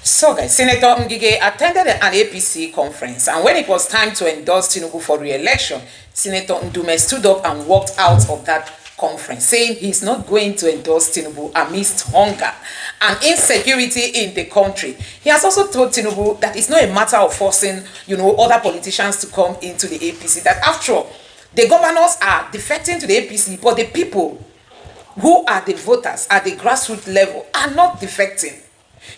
So guys, Senator Ngige attended an APC conference, and when it was time to endorse Tinubu for re-election, Senator Ndume stood up and walked out of that conference, saying he's not going to endorse Tinubu amidst hunger and insecurity in the country. He has also told Tinubu that it's not a matter of forcing, other politicians to come into the APC, that after all, the governors are defecting to the APC, but the people who are the voters at the grassroots level are not defecting.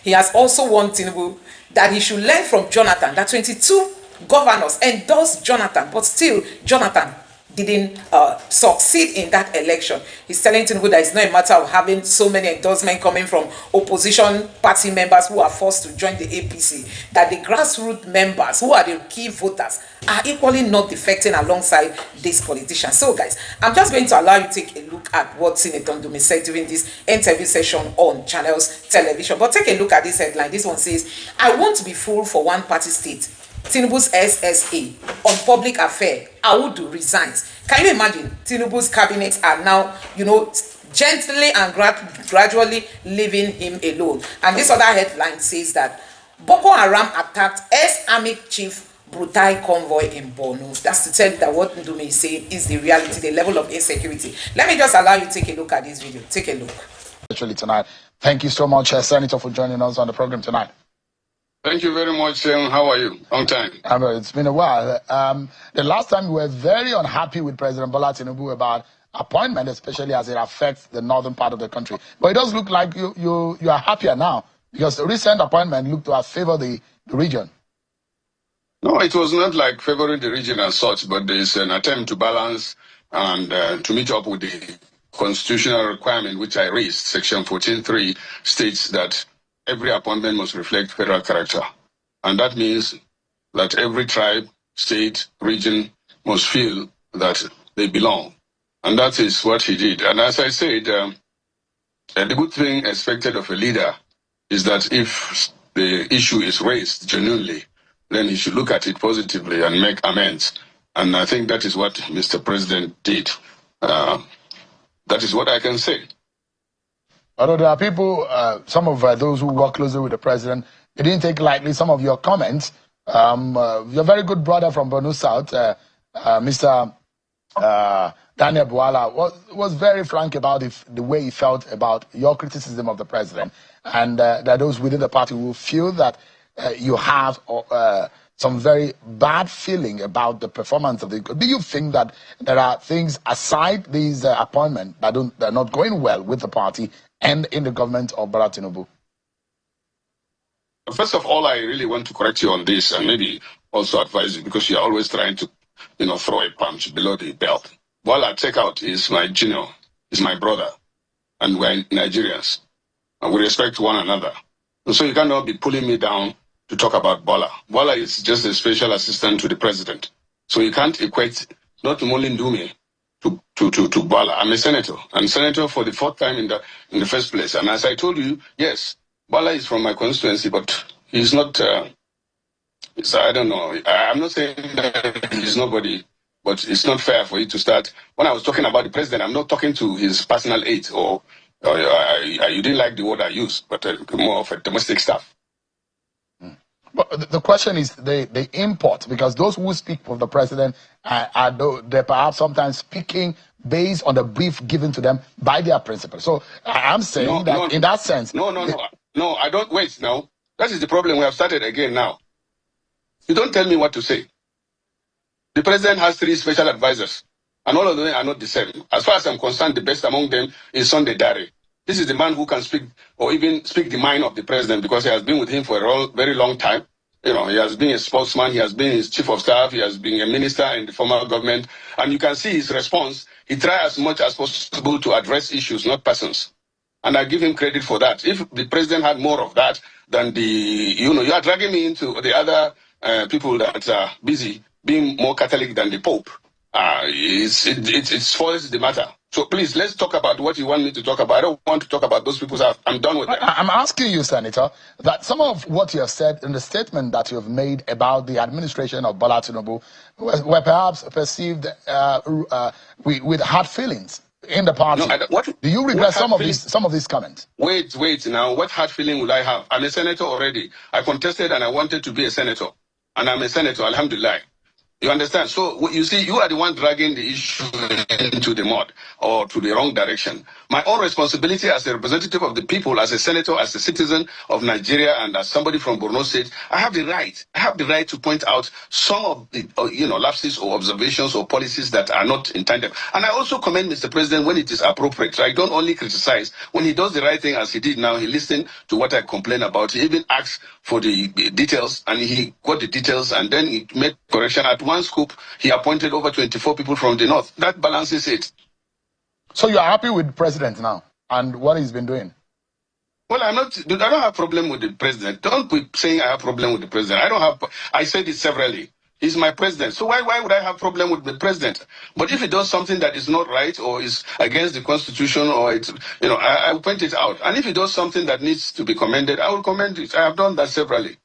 He has also warned Tinubu that he should learn from Jonathan, that 22 governors endorsed Jonathan, but still Jonathan didn't succeed in that election. He's telling Tinubu that it's not a matter of having so many endorsements coming from opposition party members who are forced to join the APC, that the grassroots members who are the key voters are equally not defecting alongside these politicians. So guys, I'm just going to allow you to take a look at what Senator Ndume said during this interview session on Channels Television. But take a look at this headline. This one says, "I won't be fooled for one party state. Tinubu's SSA on public affair, Audu resigns." Can you imagine? Tinubu's cabinets are now, gently and gradually leaving him alone. And this other headline says that Boko Haram attacked ex-army chief Brutai convoy in Borno. That's to tell you that what Ndume is saying is the reality, the level of insecurity. Let me just allow you to take a look at this video. Take a look. Actually tonight. Thank you so much, Senator, for joining us on the program tonight. Thank you very much, Sam. How are you? Long time. It's been a while. The last time we were very unhappy with President Bola Tinubu about appointment, especially as it affects the northern part of the country. But it does look like you are happier now, because the recent appointment looked to have favored the region. No, it was not like favoring the region as such, but there's an attempt to balance and to meet up with the constitutional requirement which I raised. Section 14.3 states that every appointment must reflect federal character. And that means that every tribe, state, region must feel that they belong. And that is what he did. And as I said, the good thing expected of a leader is that if the issue is raised genuinely, then he should look at it positively and make amends. And I think that is what Mr. President did. That is what I can say. Although there are people, some of those who work closely with the president, they didn't take lightly some of your comments. Your very good brother from Borno South, Mr. Daniel Buala, was very frank about the way he felt about your criticism of the president. And that those within the party will feel that you have some very bad feeling about the performance of the. Do you think that there are things aside these appointments that are not going well with the party and in the government of Bola Tinubu? First of all, I really want to correct you on this and maybe also advise you, because you're always trying to, throw a punch below the belt. Bola Takeout is my junior, is my brother, and we're Nigerians, and we respect one another. And so you cannot be pulling me down to talk about Bola. Bola is just a special assistant to the president. So you can't equate not only Ndume to Bola. I'm a senator, and senator for the fourth time in the first place. And as I told you, yes, Bola is from my constituency, but he's not. I don't know. I'm not saying that he's nobody, but it's not fair for you to start. When I was talking about the president, I'm not talking to his personal aide, or you didn't like the word I used, but more of a domestic staff. But the question is the import, because those who speak for the president they're perhaps sometimes speaking based on the brief given to them by their principal. So I'm saying in that sense. No, I don't. Wait, now. That is the problem. We have started again now. You don't tell me what to say. The president has 3 special advisors, and all of them are not the same. As far as I'm concerned, the best among them is Sunday Dare. This is the man who can speak, or even speak the mind of the president, because he has been with him for a very long time. He has been a spokesman, he has been his chief of staff, he has been a minister in the former government, and you can see his response. He tried as much as possible to address issues, not persons. And I give him credit for that. If the president had more of that than you are dragging me into the other people that are busy being more Catholic than the Pope. It spoils the matter. So please, let's talk about what you want me to talk about. I don't want to talk about those people. I'm done with that. I'm asking you, Senator, that some of what you have said in the statement that you have made about the administration of Bola Tinubu were perhaps perceived with hard feelings. in the party. No, what, do you regret some of these comments? Wait now. What hard feeling will I have? I'm a senator already. I contested and I wanted to be a senator. And I'm a senator, alhamdulillah. You understand? So you see, you are the one dragging the issue into the mud or to the wrong direction. My own responsibility as a representative of the people, as a senator, as a citizen of Nigeria, and as somebody from Borno State, I have the right. I have the right to point out some of the lapses or observations or policies that are not intended. And I also commend Mr. President when it is appropriate. I don't only criticize. When he does the right thing, as he did now, he listened to what I complain about. He even asked for the details, and he got the details, and then he made correction. At one scoop, he appointed over 24 people from the north. That balances it. So you are happy with the president now and what he's been doing? Well, I don't have problem with the president. Don't be saying I have problem with the president. I said it severally. He's my president. So why would I have problem with the president? But if he does something that is not right or is against the constitution or I will point it out. And if he does something that needs to be commended, I will commend it. I have done that severally.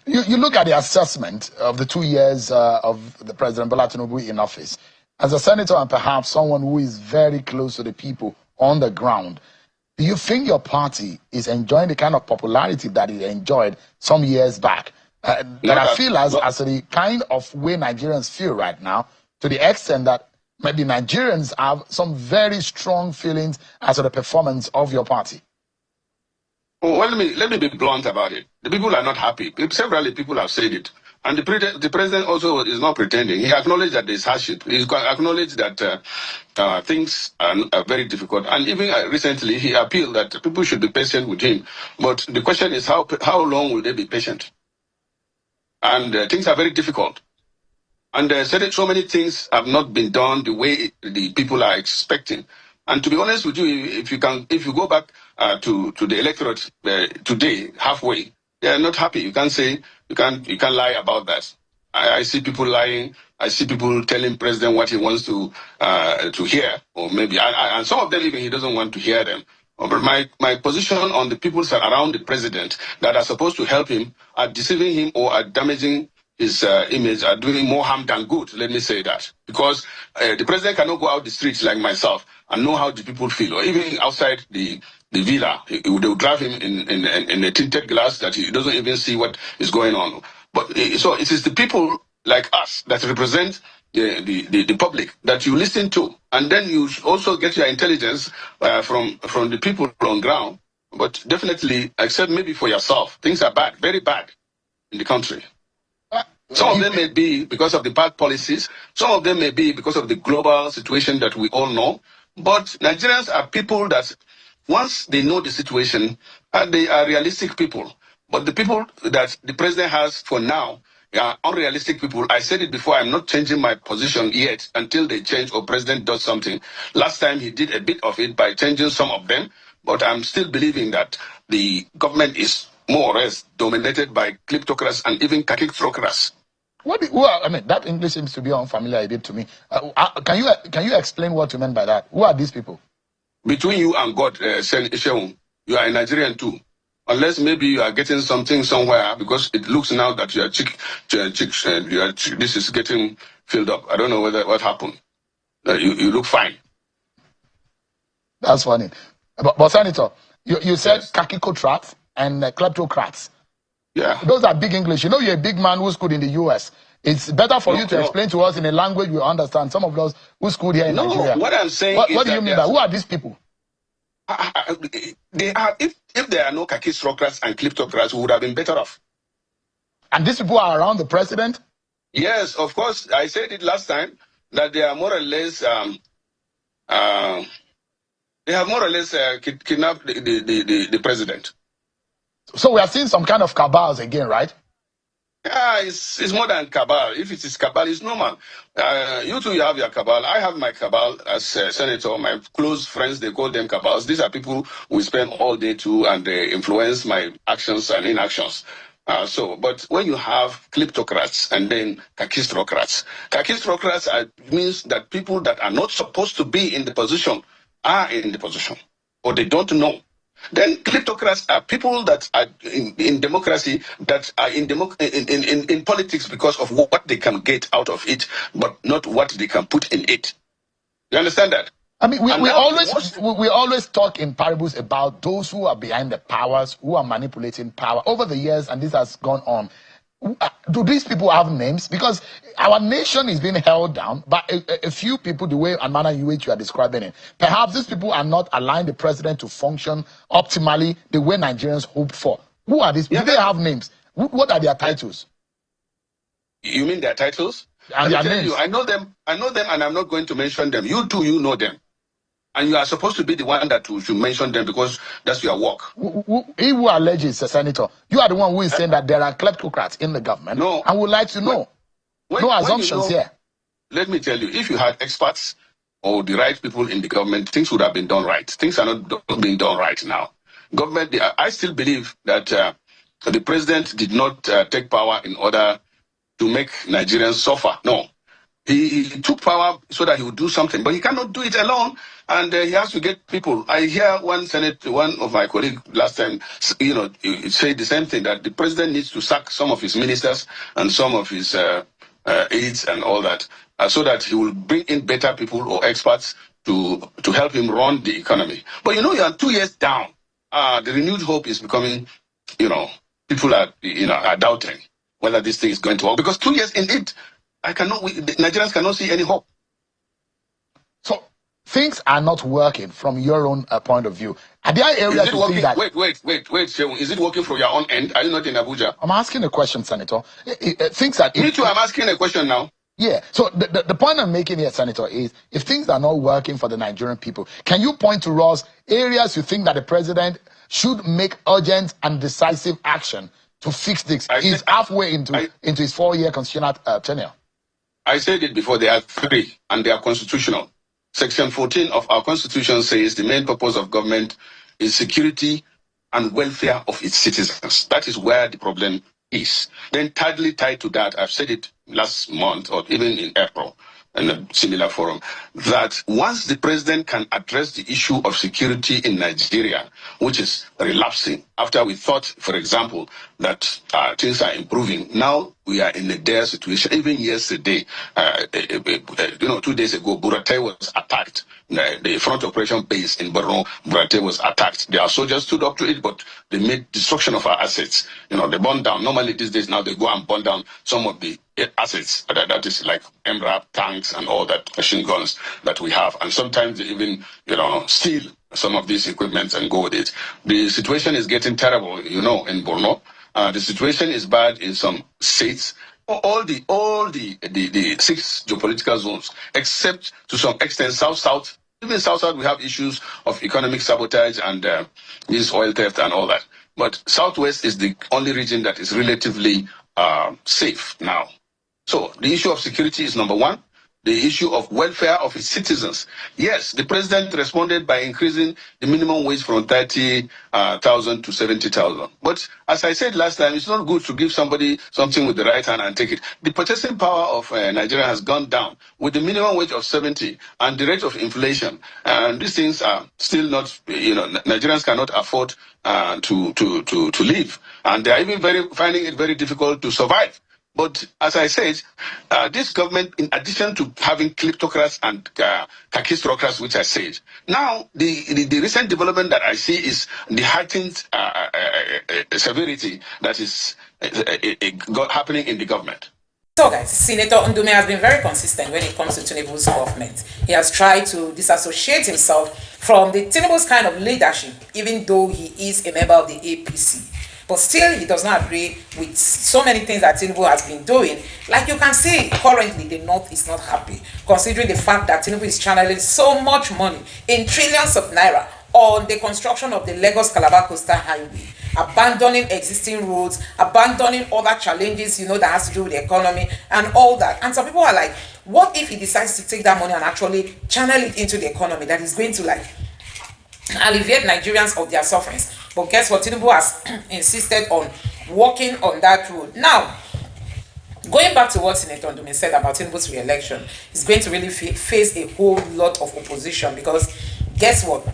You look at the assessment of the 2 years of the President Bola Tinubu in office. As a senator and perhaps someone who is very close to the people on the ground, do you think your party is enjoying the kind of popularity that it enjoyed some years back? That I feel as the kind of way Nigerians feel right now, to the extent that maybe Nigerians have some very strong feelings as to the performance of your party. Well, let me be blunt about it. The people are not happy. Several people have said it. And the president also is not pretending. He acknowledged that there's hardship. He acknowledged that things are very difficult. And even recently, he appealed that people should be patient with him. But the question is, how long will they be patient? And things are very difficult. And so many things have not been done the way the people are expecting. And to be honest with you, if you go back to the electorate today, halfway, they are not happy. You can't say you can't lie about that. I see people lying. I see people telling president what he wants to hear, or maybe and some of them even he doesn't want to hear them. But my position on the people around the president that are supposed to help him are deceiving him or are damaging his image, are doing more harm than good. Let me say that, because the president cannot go out the streets like myself and know how the people feel, or even outside the villa, they will drive him in a tinted glass that he doesn't even see what is going on. But so it is the people like us that represent the public that you listen to, and then you also get your intelligence from the people on ground. But definitely, except maybe for yourself, things are bad, very bad in the country. Some of them may be because of the bad policies. Some of them may be because of the global situation that we all know. But Nigerians are people that, once they know the situation, they are realistic people. But the people that the president has for now are unrealistic people. I said it before, I'm not changing my position yet until they change or president does something. Last time he did a bit of it by changing some of them, but I'm still believing that the government is more or less dominated by kleptocrats and even kakistocrats. That English seems to be unfamiliar a bit to me. Can you explain what you meant by that? Who are these people? Between you and God, Sheung, you are a Nigerian too. Unless maybe you are getting something somewhere, because it looks now that you are this is getting filled up. I don't know what happened. You look fine. That's funny. But Senator, you said yes. Kakistocrats and kleptocrats. Yeah. Those are big English. You know, you're a big man who schooled in the US. It's better for you to explain to us in a language we understand. Some of those who schooled here in Nigeria. What I'm saying is what do you mean by who are these people? They are. If there are no kakistocrats and kleptocrats, we would have been better off. And these people are around the president? Yes, of course. I said it last time that they are more or less. They have more or less kidnapped the president. So we are seeing some kind of cabals again, right? Yeah, it's more than cabal. If it is cabal, it's normal. You two, you have your cabal. I have my cabal as senator. My close friends, they call them cabals. These are people we spend all day to, and they influence my actions and inactions. But when you have kleptocrats and then kakistocrats means that people that are not supposed to be in the position are in the position, or they don't know. Then kleptocrats are people that are in democracy, that are in politics because of what they can get out of it, but not what they can put in it. You understand that? I mean, And we now always talk in parables about those who are behind the powers, who are manipulating power over the years, and this has gone on. Do these people have names? Because our nation is being held down by a few people, the way and manner in which you are describing it. Perhaps these people are not allowing the president to function optimally the way Nigerians hoped for. Who are these people? Do they have names? What are their titles? You mean their titles? And Let me their tell names? you, I know them, and I'm not going to mention them. You too, you know them. And you are supposed to be the one that should mention them because that's your work. He who alleges, Senator, you are the one who is saying that there are kleptocrats in the government. No. And would like to know. No assumptions here. Let me tell you, if you had experts or the right people in the government, things would have been done right. Things are not being done right now. Government, I still believe that the president did not take power in order to make Nigerians suffer. No. He took power so that he would do something, but he cannot do it alone, and he has to get people. I hear one of my colleagues last time, say the same thing, that the president needs to sack some of his ministers and some of his aides and all that, so that he will bring in better people or experts to help him run the economy. But you are 2 years down. The renewed hope is becoming, people are doubting whether this thing is going to work, because 2 years in it, Nigerians cannot see any hope. So things are not working from your own point of view. Are there areas you think that... Wait, Shehu. Is it working from your own end? Are you not in Abuja? I'm asking a question, Senator. Things that... Me too, I'm asking a question now. Yeah. So the point I'm making here, Senator, is if things are not working for the Nigerian people, can you point to us areas you think that the president should make urgent and decisive action to fix this? He's halfway into his 4-year constitutional tenure. I said it before, there are 3, and they are constitutional. Section 14 of our constitution says the main purpose of government is security and welfare of its citizens. That is where the problem is. Then thirdly, tied to that, I've said it last month or even in April in a similar forum, that once the president can address the issue of security in Nigeria, which is relapsing, after we thought, for example, that things are improving, now we are in a dire situation. Even yesterday, 2 days ago, Burate was attacked. The front operation base in Borno, Burate was attacked. Their soldiers stood up to it, but they made destruction of our assets. They burned down. Normally these days now they go and burn down some of the assets, that is like MRAP, tanks and all that, machine guns that we have. And sometimes they even, steal some of these equipment and go with it. The situation is getting terrible, in Borno. The situation is bad in some states. All the 6 geopolitical zones, except to some extent South. Even South, we have issues of economic sabotage and this oil theft and all that. But Southwest is the only region that is relatively safe now. So the issue of security is number 1. The issue of welfare of its citizens. Yes, the president responded by increasing the minimum wage from 30,000 to 70,000. But as I said last time, it's not good to give somebody something with the right hand and take it. The purchasing power of Nigeria has gone down with the minimum wage of 70 and the rate of inflation. And these things are still not, Nigerians cannot afford to live. And they are even finding it very difficult to survive. But as I said, this government, in addition to having kleptocrats and kakistocrats, which I said, now the recent development that I see is the heightened severity that is happening in the government. So guys, Senator Ndume has been very consistent when it comes to Tinubu's government. He has tried to disassociate himself from the Tinubu's kind of leadership, even though he is a member of the APC. But still, he does not agree with so many things that Tinubu has been doing. Like you can see, currently, the North is not happy, considering the fact that Tinubu is channeling so much money in trillions of naira on the construction of the Lagos-Calabar Coastal Highway, abandoning existing roads, abandoning other challenges, that has to do with the economy and all that. And some people are like, what if he decides to take that money and actually channel it into the economy that is going to alleviate Nigerians of their sufferings? But guess what? Tinubu has insisted on working on that road. Now, going back to what Senator Ndume said about Tinubu's re-election, he's going to really face a whole lot of opposition, because guess what?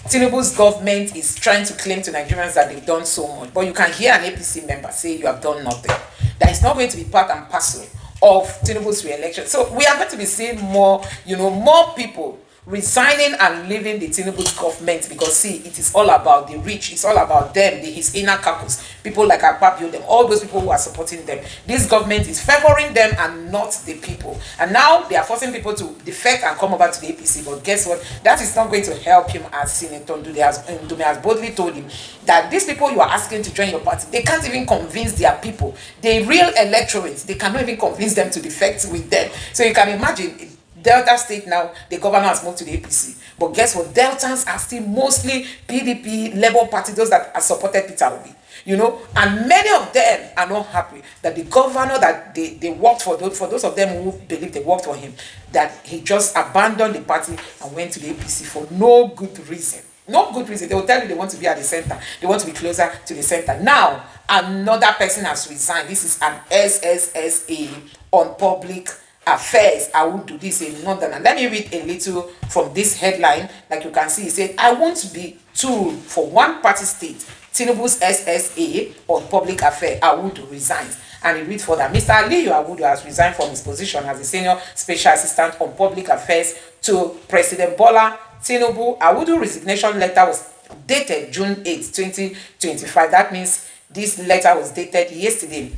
Tinubu's government is trying to claim to Nigerians that they've done so much. But you can hear an APC member say you have done nothing. That is not going to be part and parcel of Tinubu's re-election. So we are going to be seeing more, more people resigning and leaving the Tinubu government, because see, it is all about the rich, it's all about them, his inner caucus, people like Akpabio, them, all those people who are supporting them. This government is favoring them and not the people, and now they are forcing people to defect and come over to the APC. But guess what? That is not going to help him, as Senator Ndume has boldly told him that these people you are asking to join your party, they can't even convince their people, the real electorate, they cannot even convince them to defect with them. So you can imagine, Delta State now, the governor has moved to the APC. But guess what? Deltans are still mostly PDP, Labour Party, those that have supported Peter Obi. You know, and many of them are not happy that the governor that they worked for those of them who believe they worked for him, that he just abandoned the party and went to the APC for no good reason. No good reason. They will tell you they want to be at the center. They want to be closer to the center. Now, another person has resigned. This is an SSSA on public affairs. I will do this in London. And let me read a little from this headline. Like you can see, it said, I won't be tool for one party state. Tinubu's SSA on public affairs. Awudu resigns. And he reads further, Mr. Aliyu Awudu has resigned from his position as the senior special assistant on public affairs to President Bola Tinubu. Awudu's resignation letter was dated June 8, 2025. That means this letter was dated yesterday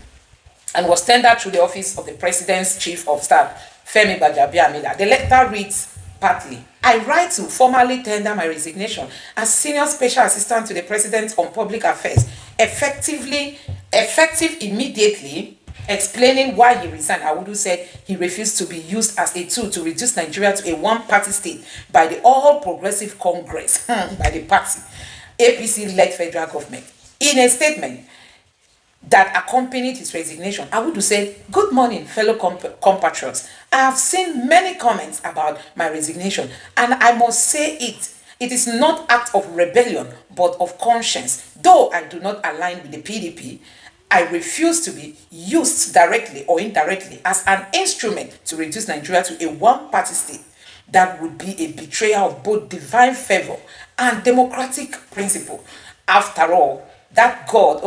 and was tendered through the office of the President's Chief of Staff, Femi Gbajabiamila. The letter reads partly, I write to formally tender my resignation as Senior Special Assistant to the President on Public Affairs, effective immediately, explaining why he resigned. Awudu said he refused to be used as a tool to reduce Nigeria to a one-party state by the All Progressive Congress, by the party, APC-led federal government. In a statement that accompanied his resignation, Awudu said, good morning, fellow compatriots. I have seen many comments about my resignation, and I must say it is not act of rebellion, but of conscience. Though I do not align with the PDP, I refuse to be used directly or indirectly as an instrument to reduce Nigeria to a one-party state. That would be a betrayal of both divine favor and democratic principle. After all, that God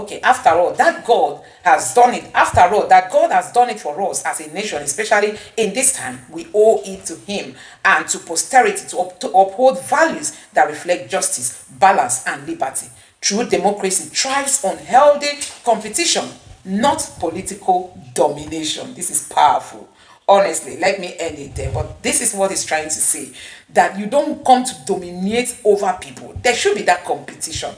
has done it. After all, that God has done it for us as a nation, especially in this time, we owe it to him and to posterity to uphold values that reflect justice, balance, and liberty. True democracy thrives on healthy competition, not political domination. This is powerful. Honestly, let me end it there. But this is what he's trying to say, that you don't come to dominate over people. There should be that competition.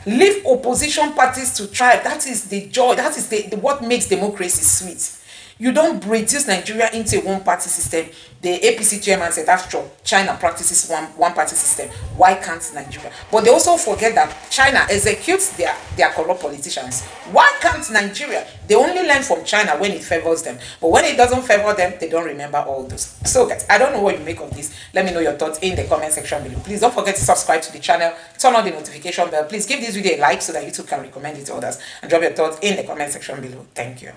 Leave opposition parties to thrive. That is the joy. That is what makes democracy sweet. You don't reduce Nigeria into a one-party system. The APC chairman said, after all, China practices one-party system. Why can't Nigeria? But they also forget that China executes their corrupt politicians. Why can't Nigeria? They only learn from China when it favors them. But when it doesn't favor them, they don't remember all those. So guys, I don't know what you make of this. Let me know your thoughts in the comment section below. Please don't forget to subscribe to the channel. Turn on the notification bell. Please give this video a like so that YouTube can recommend it to others. And drop your thoughts in the comment section below. Thank you.